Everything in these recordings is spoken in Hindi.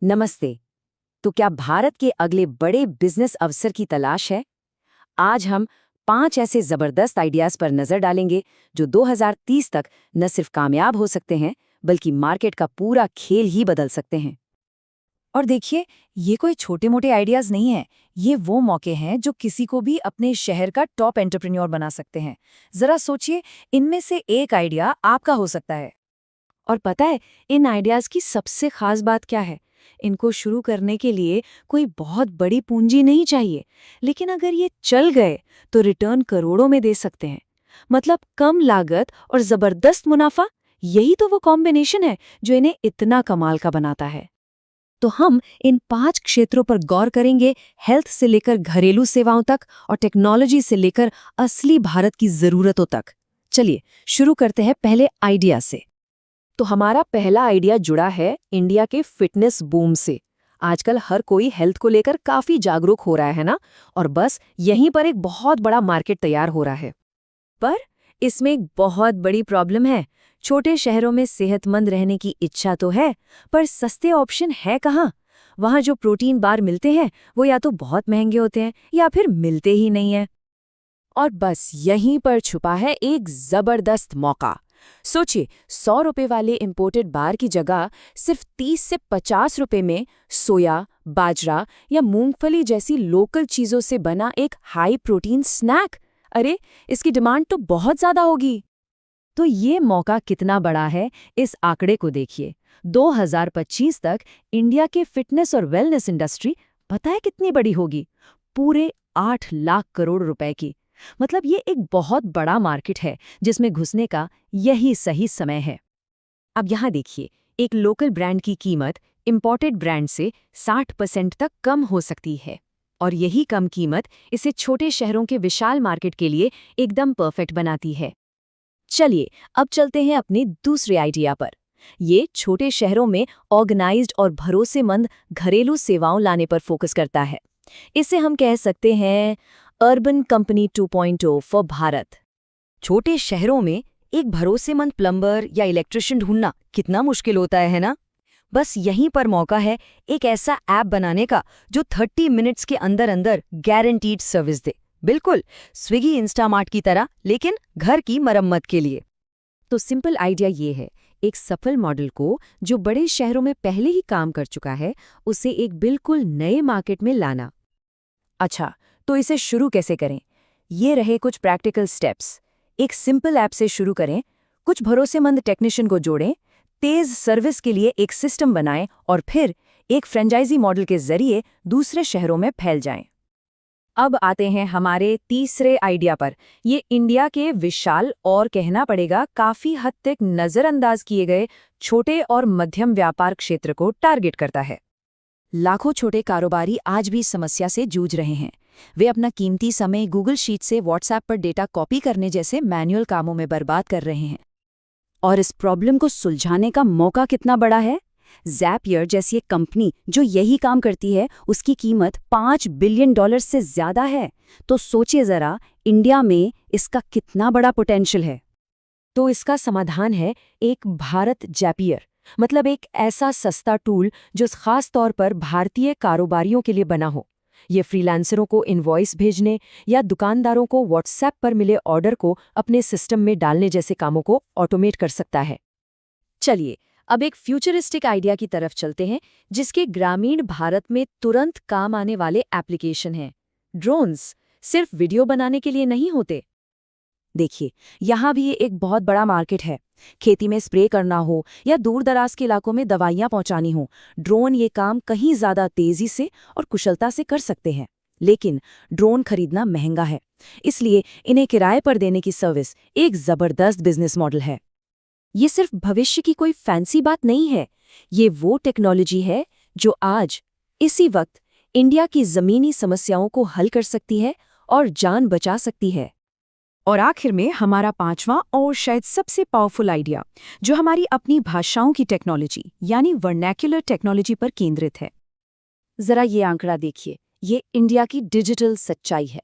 नमस्ते। तो क्या भारत के अगले बड़े बिजनेस अवसर की तलाश है? आज हम 5 ऐसे जबरदस्त आइडियाज पर नजर डालेंगे जो 2030 तक न सिर्फ कामयाब हो सकते हैं बल्कि मार्केट का पूरा खेल ही बदल सकते हैं। और देखिए, ये कोई छोटे मोटे आइडियाज नहीं है। ये वो मौके हैं जो किसी को भी अपने शहर का टॉप एंटरप्रेन्योर बना सकते हैं। जरा सोचिए, इनमें से एक आइडिया आपका हो सकता है। और पता है, इन आइडियाज की सबसे खास बात क्या है? इनको शुरू करने के लिए कोई बहुत बड़ी पूंजी नहीं चाहिए, लेकिन अगर ये चल गए तो रिटर्न करोड़ों में दे सकते हैं। मतलब कम लागत और जबरदस्त मुनाफा, यही तो वो कॉम्बिनेशन है जो इन्हें इतना कमाल का बनाता है। तो हम इन 5 क्षेत्रों पर गौर करेंगे, हेल्थ से लेकर घरेलू सेवाओं तक और टेक्नोलॉजी से लेकर असली भारत की जरूरतों तक। चलिए शुरू करते हैं पहले आइडिया से। तो हमारा पहला आइडिया जुड़ा है इंडिया के फिटनेस बूम से। आजकल हर कोई हेल्थ को लेकर काफी जागरूक हो रहा है ना, और बस यहीं पर एक बहुत बड़ा मार्केट तैयार हो रहा है। पर इसमें एक बहुत बड़ी प्रॉब्लम है। छोटे शहरों में सेहतमंद रहने की इच्छा तो है, पर सस्ते ऑप्शन है कहाँ? वहाँ जो प्रोटीन बार मिलते हैं वो या तो बहुत महंगे होते हैं या फिर मिलते ही नहीं है। और बस यहीं पर छुपा है एक जबरदस्त मौका। सोचिए, 100 रुपए वाले इंपोर्टेड बार की जगह सिर्फ 30 से 50 रुपए में सोया, बाजरा या मूंगफली जैसी लोकल चीजों से बना एक हाई प्रोटीन स्नैक। अरे, इसकी डिमांड तो बहुत ज्यादा होगी। तो ये मौका कितना बड़ा है, इस आंकड़े को देखिए। 2025 तक इंडिया के फिटनेस और वेलनेस इंडस्ट्री पता है कितनी बड़ी होगी? पूरे 8 लाख करोड़ रुपए की। मतलब ये एक बहुत बड़ा मार्केट है जिसमें घुसने का यही सही समय है। अब यहाँ देखिए, एक लोकल ब्रांड की कीमत इंपोर्टेड ब्रांड से 60% तक कम हो सकती है, और यही कम कीमत इसे छोटे शहरों के विशाल मार्केट के लिए एकदम परफेक्ट बनाती है। चलिए अब चलते हैं अपने दूसरे आइडिया पर। ये छोटे शहरों में ऑर्गेनाइज्ड और भरोसेमंद घरेलू सेवाओं लाने पर फोकस करता है। इसे हम कह सकते हैं अर्बन कंपनी 2.0 फॉर भारत। छोटे शहरों में एक भरोसेमंद प्लम्बर या इलेक्ट्रिशियन ढूंढना कितना मुश्किल होता है ना? बस यहीं पर मौका है एक ऐसा ऐप बनाने का जो 30 मिनट्स के अंदर अंदर गारंटीड सर्विस दे। बिल्कुल स्विगी इंस्टामार्ट की तरह, लेकिन घर की मरम्मत के लिए। तो सिंपल आइडिया ये है, एक सफल मॉडल को जो बड़े शहरों में पहले ही काम कर चुका है, उसे एक बिल्कुल नए मार्केट में लाना। अच्छा, तो इसे शुरू कैसे करें? ये रहे कुछ प्रैक्टिकल स्टेप्स। एक सिंपल ऐप से शुरू करें, कुछ भरोसेमंद टेक्नीशियन को जोड़ें, तेज सर्विस के लिए एक सिस्टम बनाएं और फिर एक फ्रेंचाइजी मॉडल के जरिए दूसरे शहरों में फैल जाएं। अब आते हैं हमारे तीसरे आइडिया पर। ये इंडिया के विशाल और कहना पड़ेगा काफी हद तक नजरअंदाज किए गए छोटे और मध्यम व्यापार क्षेत्र को टारगेट करता है। लाखों छोटे कारोबारी आज भी इस समस्या से जूझ रहे हैं। वे अपना कीमती समय गूगल शीट से व्हाट्सएप पर डेटा कॉपी करने जैसे मैनुअल कामों में बर्बाद कर रहे हैं। और इस प्रॉब्लम को सुलझाने का मौका कितना बड़ा है? ज़ैपियर जैसी एक कंपनी जो यही काम करती है, उसकी कीमत $5 बिलियन से ज्यादा है। तो सोचिए जरा, इंडिया में इसका कितना बड़ा पोटेंशियल है। तो इसका समाधान है एक भारत ज़ैपियर, मतलब एक ऐसा सस्ता टूल जो खास तौर पर भारतीय कारोबारियों के लिए बना हो। ये फ्रीलांसरों को इनवॉइस भेजने या दुकानदारों को व्हाट्सएप पर मिले ऑर्डर को अपने सिस्टम में डालने जैसे कामों को ऑटोमेट कर सकता है। चलिए अब एक फ्यूचरिस्टिक आइडिया की तरफ चलते हैं, जिसके ग्रामीण भारत में तुरंत काम आने वाले एप्लीकेशन हैं। ड्रोन्स सिर्फ वीडियो बनाने के लिए नहीं होते। देखिए, यहाँ भी ये एक बहुत बड़ा मार्केट है। खेती में स्प्रे करना हो या दूर दराज के इलाकों में दवाइयाँ पहुँचानी हो, ड्रोन ये काम कहीं ज़्यादा तेज़ी से और कुशलता से कर सकते हैं। लेकिन ड्रोन खरीदना महंगा है, इसलिए इन्हें किराए पर देने की सर्विस एक ज़बरदस्त बिजनेस मॉडल है। ये सिर्फ भविष्य की कोई फैंसी बात नहीं है, ये वो टेक्नोलॉजी है जो आज इसी वक्त इंडिया की ज़मीनी समस्याओं को हल कर सकती है और जान बचा सकती है। और आखिर में हमारा पांचवां और शायद सबसे पावरफुल आइडिया, जो हमारी अपनी भाषाओं की टेक्नोलॉजी यानी वर्नैक्युलर टेक्नोलॉजी पर केंद्रित है। जरा ये आंकड़ा देखिए, ये इंडिया की डिजिटल सच्चाई है।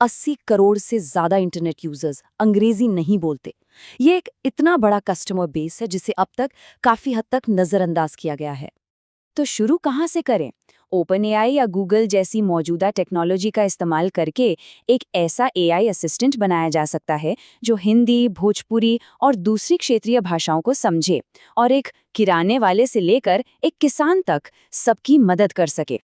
80 करोड़ से ज्यादा इंटरनेट यूजर्स अंग्रेजी नहीं बोलते। ये एक इतना बड़ा कस्टमर बेस है जिसे अब तक काफी हद तक नजरअंदाज किया गया है। तो शुरू कहाँ से करें? ओपनएआई या गूगल जैसी मौजूदा टेक्नोलॉजी का इस्तेमाल करके एक ऐसा एआई असिस्टेंट बनाया जा सकता है जो हिंदी, भोजपुरी और दूसरी क्षेत्रीय भाषाओं को समझे और एक किराने वाले से लेकर एक किसान तक सबकी मदद कर सके।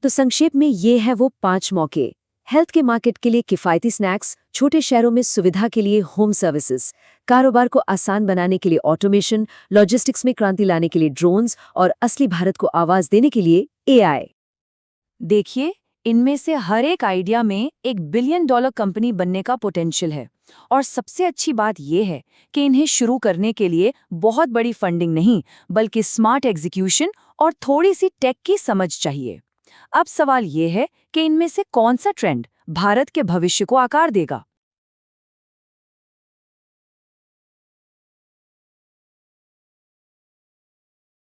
तो संक्षेप में ये है वो 5 मौके। हेल्थ के मार्केट के लिए किफ़ायती स्नैक्स, छोटे शहरों में सुविधा के लिए होम सर्विसेज, कारोबार को आसान बनाने के लिए ऑटोमेशन, लॉजिस्टिक्स में क्रांति लाने के लिए ड्रोन्स और असली भारत को आवाज देने के लिए एआई। देखिए, इनमें से हर एक आइडिया में $1 बिलियन कंपनी बनने का पोटेंशियल है। और सबसे अच्छी बात यह है कि इन्हें शुरू करने के लिए बहुत बड़ी फंडिंग नहीं, बल्कि स्मार्ट एग्जीक्यूशन और थोड़ी सी टेक की समझ चाहिए। अब सवाल ये है कि इनमें से कौन सा ट्रेंड भारत के भविष्य को आकार देगा।